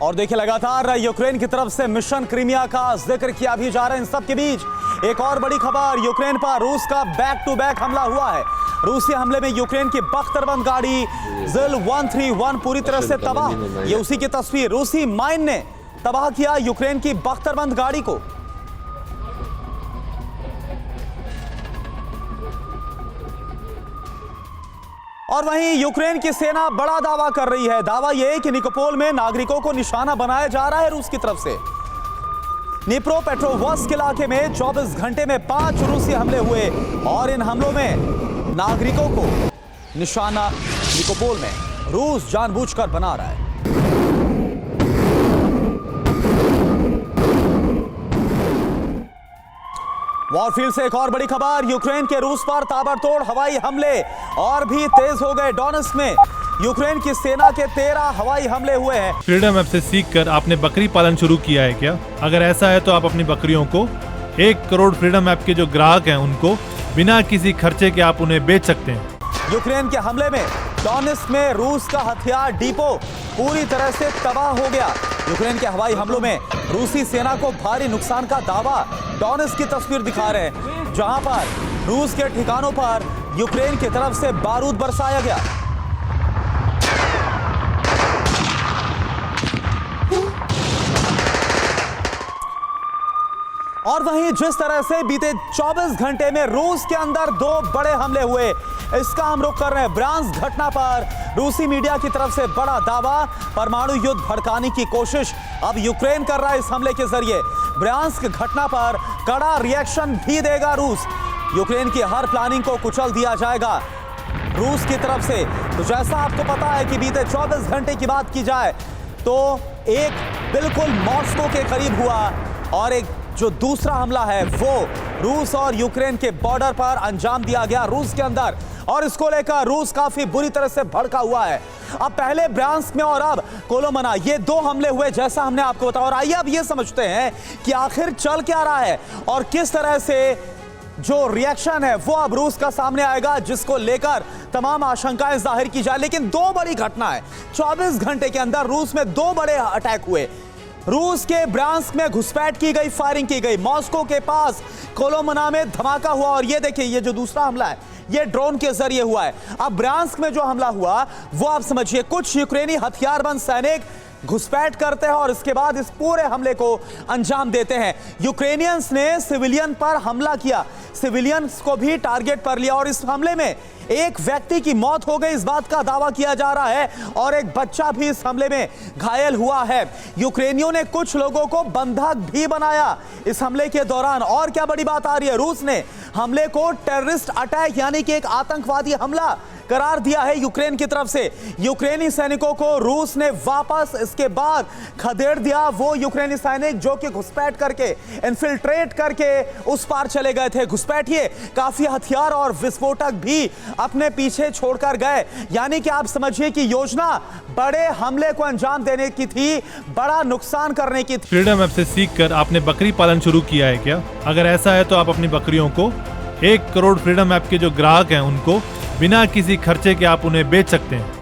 और देखिए लगातार यूक्रेन की तरफ से मिशन क्रीमिया का जिक्र किया भी जा रहा है। इन सब के बीच एक और बड़ी खबर, यूक्रेन पर रूस का बैक टू बैक हमला हुआ है। रूसी हमले में यूक्रेन की बख्तरबंद गाड़ी जिल 131 पूरी तरह से तबाह। ये उसी की तस्वीर, रूसी माइन ने तबाह किया यूक्रेन की बख्तरबंद गाड़ी को। और वहीं यूक्रेन की सेना बड़ा दावा कर रही है। दावा यह है कि निकोपोल में नागरिकों को निशाना बनाया जा रहा है रूस की तरफ से। निप्रोपेट्रोवस्क इलाके में 24 घंटे में 5 रूसी हमले हुए और इन हमलों में नागरिकों को निशाना निकोपोल में रूस जानबूझकर बना रहा है। वॉरफील्ड से एक और बड़ी खबर, यूक्रेन के रूस पर ताबड़तोड़ हवाई हमले और भी तेज हो गए। डोनेट्स्क में यूक्रेन की सेना के 13 हवाई हमले हुए हैं। फ्रीडम ऐप से सीखकर आपने बकरी पालन शुरू किया है क्या? अगर ऐसा है तो आप अपनी बकरियों को 1 करोड़ फ्रीडम ऐप के जो ग्राहक हैं उनको बिना किसी खर्चे के आप उन्हें बेच सकते हैं। यूक्रेन के हमले में डोनेट्स्क में रूस का हथियार डिपो पूरी तरह से तबाह हो गया। यूक्रेन के हवाई हमलों में रूसी सेना को भारी नुकसान का दावा डोनेट्स्क की तस्वीर दिखा रहे हैं, जहां पर रूस के ठिकानों पर यूक्रेन की तरफ से बारूद बरसाया गया। और वहीं जिस तरह से बीते 24 घंटे में रूस के अंदर 2 बड़े हमले हुए, इसका हम रुख कर रहे हैं ब्रांस्क घटना पर। रूसी मीडिया की तरफ से बड़ा दावा, परमाणु युद्ध भड़काने की कोशिश अब यूक्रेन कर रहा है इस हमले के जरिए। ब्रांस्क घटना पर कड़ा रिएक्शन भी देगा रूस। यूक्रेन की हर प्लानिंग को कुचल दिया जाएगा रूस की तरफ से। तो जैसा आपको पता है कि बीते 24 घंटे की बात की जाए तो एक बिल्कुल मॉस्को के करीब हुआ और एक जो दूसरा हमला है वो रूस और यूक्रेन के बॉर्डर पर अंजाम दिया गया रूस के अंदर, और इसको लेकर रूस काफी बुरी तरह से भड़का हुआ है। अब पहले ब्रांस्क में और अब कोलोमना, ये 2 हमले हुए जैसा हमने आपको बताया। और आइए अब ये समझते हैं कि आखिर चल क्या रहा है और किस तरह से जो रिएक्शन है वो अब रूस का सामने आएगा, जिसको लेकर तमाम आशंकाएं जाहिर की जाए। लेकिन 2 बड़ी घटना है 24 घंटे के अंदर। रूस में 2 बड़े अटैक हुए। रूस के ब्रांस्क में घुसपैठ की गई, फायरिंग की गई। मॉस्को के पास कोलोमना में धमाका हुआ। और ये देखिए, ये जो दूसरा हमला है ये ड्रोन के जरिए हुआ है। अब ब्रांस्क में जो हमला हुआ वो आप समझिए, कुछ यूक्रेनी हथियारबंद सैनिक घुसपैठ करते हैं और इसके बाद इस पूरे हमले को अंजाम देते हैं। यूक्रेनियंस ने सिविलियन पर हमला किया, सिविलियंस को भी टारगेट पर लिया और इस हमले में एक व्यक्ति की मौत हो गई, इस बात का दावा किया जा रहा है, और एक बच्चा भी इस हमले में घायल हुआ है। यूक्रेनियों ने कुछ लोगों को बंधक भी बनाया इस हमले के दौरान। और क्या बड़ी बात आ रही है, रूस ने हमले को टेररिस्ट अटैक यानी कि एक आतंकवादी हमला करार दिया है यूक्रेन की तरफ से। यूक्रेनी सैनिकों को रूस ने वापस इसके बाद खदेड़ दिया। वो यूक्रेनी सैनिक जो कि घुसपैठ करके, इन्फिल्ट्रेट करके उस पार चले गए थे, घुसपैठिए काफी हथियार और विस्फोटक भी अपने पीछे छोड़कर गए। यानी कि आप समझिए कि योजना बड़े हमले को अंजाम देने की थी, बड़ा नुकसान करने की थी। फ्रीडम ऐप से सीखकर आपने बकरी पालन शुरू किया है क्या? अगर ऐसा है तो आप अपनी बकरियों को 1 करोड़ फ्रीडम ऐप के जो ग्राहक हैं उनको बिना किसी खर्चे के आप उन्हें बेच सकते हैं।